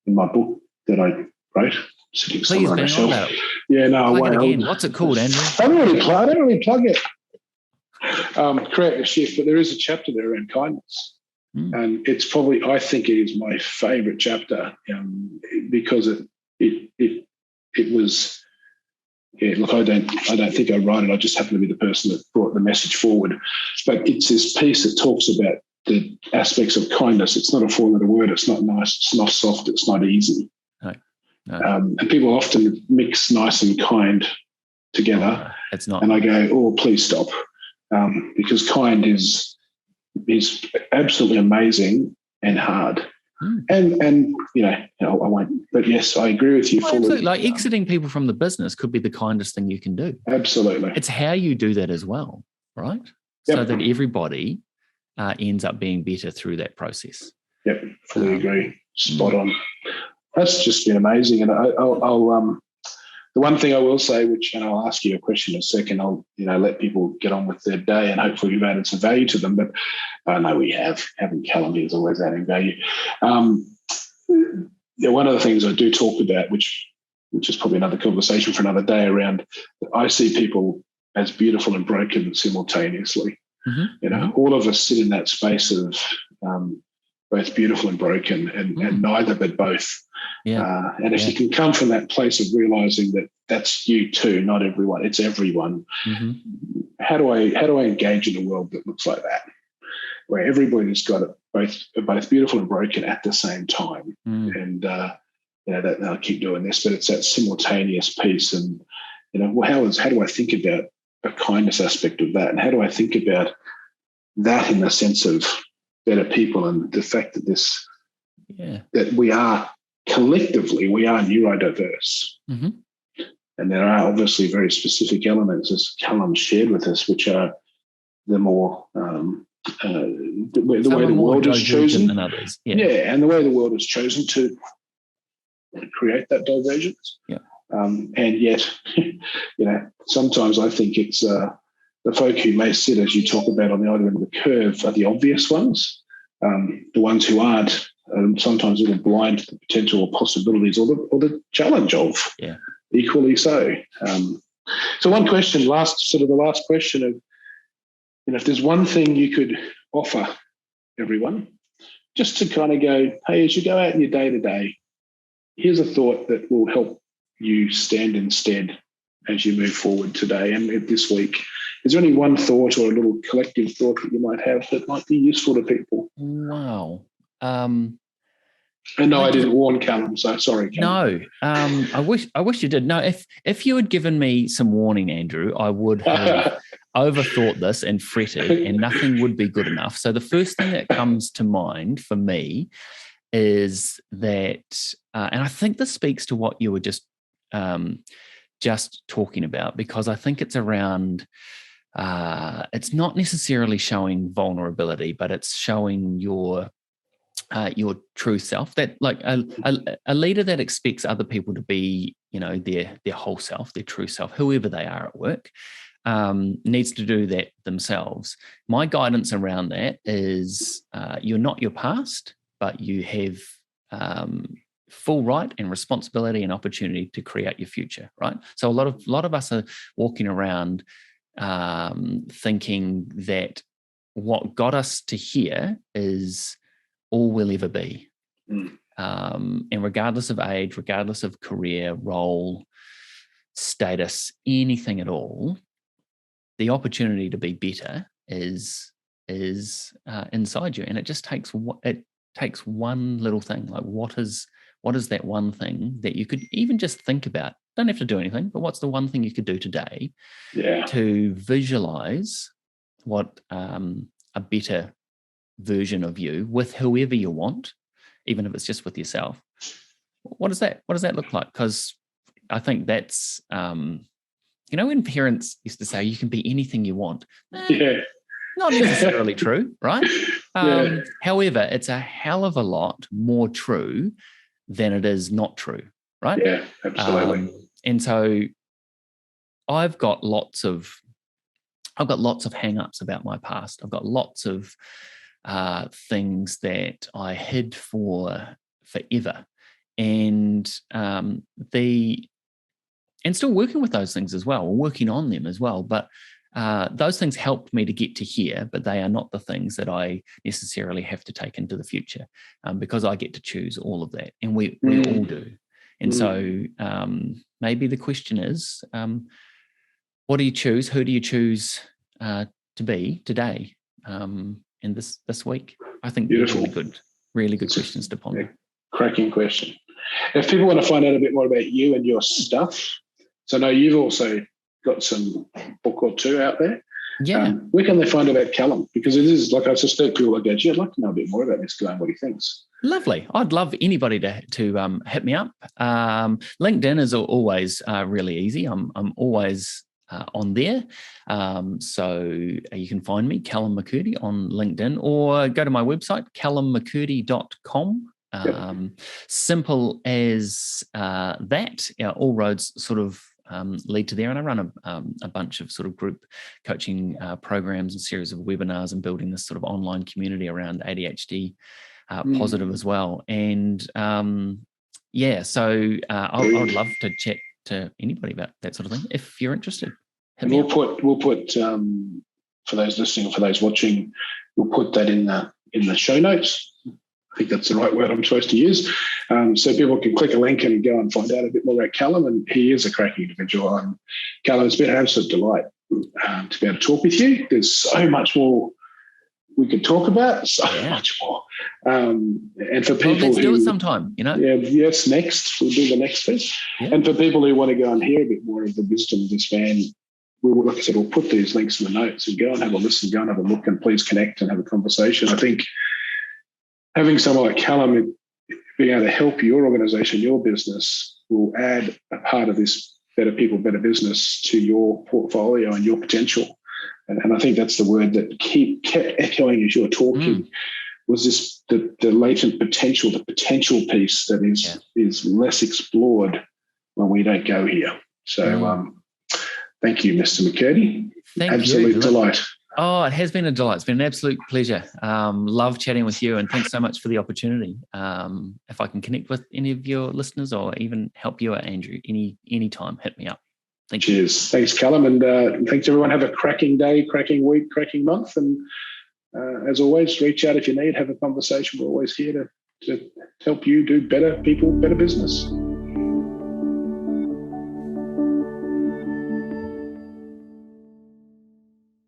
book that I wrote, sitting somewhere on my shelf. Yeah, no, I won't. Again. What's it called, Andrew? I don't really plug it. Create a Shift, but there is a chapter there around kindness. And it's probably, I think it is my favourite chapter, because it was. Yeah, look, I don't think I write it. I just happen to be the person that brought the message forward. But it's this piece that talks about the aspects of kindness. It's not a four-letter word. It's not nice. It's not soft. It's not easy. No. And people often mix nice and kind together. It's not. And I go, oh, please stop, because kind is absolutely amazing and hard. And I won't. But yes, I agree with you fully. Absolutely. Like exiting people from the business could be the kindest thing you can do. Absolutely. It's how you do that as well, right? Yep. So that everybody ends up being better through that process. Yep, fully agree. Spot on. That's just been amazing. And I'll the one thing I will say, and I'll ask you a question in a second, I'll let people get on with their day, and hopefully we've added some value to them. But I know we have. Having Callum here is always adding value. One of the things I do talk about, which is probably another conversation for another day, around I see people as beautiful and broken simultaneously. All of us sit in that space of both beautiful and broken, and neither but both. And if you can come from that place of realizing that that's you too, not everyone, it's everyone. How do I engage in a world that looks like that, where everybody's got it both beautiful and broken at the same time? And that I'll keep doing this, but it's that simultaneous piece. And how do I think about a kindness aspect of that, and how do I think about that in the sense of better people, and the fact that that we are collectively, we are neurodiverse. And there are obviously very specific elements, as Callum shared with us, which are the more the way the world is chosen than others. And the way the world is chosen to create that divergence. And yet, sometimes I think it's the folk who may sit, as you talk about, on the other end of the curve are the obvious ones. The ones who aren't sometimes a little blind to the potential or possibilities or the challenge of. Equally so. So one question, the last question of, if there's one thing you could offer everyone, just to kind of go, hey, as you go out in your day-to-day, here's a thought that will help you stand instead as you move forward today and this week. Is there any one thought or a little collective thought that you might have that might be useful to people? Wow. And no, I didn't warn Callum, so sorry, Callum. No, I wish you did. No, if you had given me some warning, Andrew, I would have overthought this and fretted, and nothing would be good enough. So the first thing that comes to mind for me is that, and I think this speaks to what you were just talking about, because I think it's around, it's not necessarily showing vulnerability, but it's showing your true self. That like a leader that expects other people to be, their whole self, their true self, whoever they are at work, needs to do that themselves. My guidance around that is you're not your past, but you have full right and responsibility and opportunity to create your future, right? So a lot of us are walking around thinking that what got us to here is all we'll ever be. And regardless of age, regardless of career, role, status, anything at all, the opportunity to be better is inside you, and it just takes one little thing. Like what is that one thing that you could even just think about? Don't have to do anything, but what's the one thing you could do today to visualize what a better version of you with whoever you want, even if it's just with yourself. What does that look like? Because I think that's when parents used to say you can be anything you want. Not necessarily true, right? However, it's a hell of a lot more true than it is not true, right? Yeah, absolutely. And so I've got lots of hang-ups about my past. I've got lots of things that I hid for forever, and still working with those things as well, or working on them as well. But those things helped me to get to here, but they are not the things that I necessarily have to take into the future, because I get to choose all of that, and we all do. And so maybe the question is, what do you choose? Who do you choose to be today and this week? I think beautiful. Really good questions to ponder. Yeah, cracking question. If people want to find out a bit more about you and your stuff, so I know you've also got some book or two out there. Yeah. Where can they find out about Callum? Because it is, like, I suspect people will go, gee, I'd like to know a bit more about this guy and what he thinks. Lovely. I'd love anybody to hit me up. LinkedIn is always really easy. I'm always on there. So you can find me, Callum McKirdy, on LinkedIn, or go to my website, callummckirdy.com. Simple as that. All roads sort of lead to there, and I run a bunch of sort of group coaching programs and series of webinars, and building this sort of online community around ADHD positive as well. And so I would love to chat to anybody about that sort of thing if you're interested. And we'll put for those listening or for those watching, we'll put that in the show notes. I think that's the right word I'm supposed to use. So people can click a link and go and find out a bit more about Callum. And he is a cracking individual. And Callum, it's been an absolute delight to be able to talk with you. There's so much more we could talk about, much more. And for people let's do it sometime, Yeah, yes, next. We'll do the next thing. Yeah. And for people who want to go and hear a bit more of the wisdom of this man, like I said, we'll put these links in the notes, and go and have a listen, go and have a look, and please connect and have a conversation. I think having someone like Callum being able to help your organisation, your business, will add a part of this better people, better business to your portfolio and your potential. And I think that's the word that kept echoing as you were talking, was this the latent potential, the potential piece that is less explored when we don't go here. So thank you, Mr. McKirdy. Absolute delight. Oh, it has been a delight. It's been an absolute pleasure. Love chatting with you, and thanks so much for the opportunity. If I can connect with any of your listeners or even help you out, Andrew, any time, hit me up. Thank you. Cheers. Thanks, Callum, and thanks everyone. Have a cracking day, cracking week, cracking month, and as always, reach out if you need. Have a conversation. We're always here to help you do better people, better business.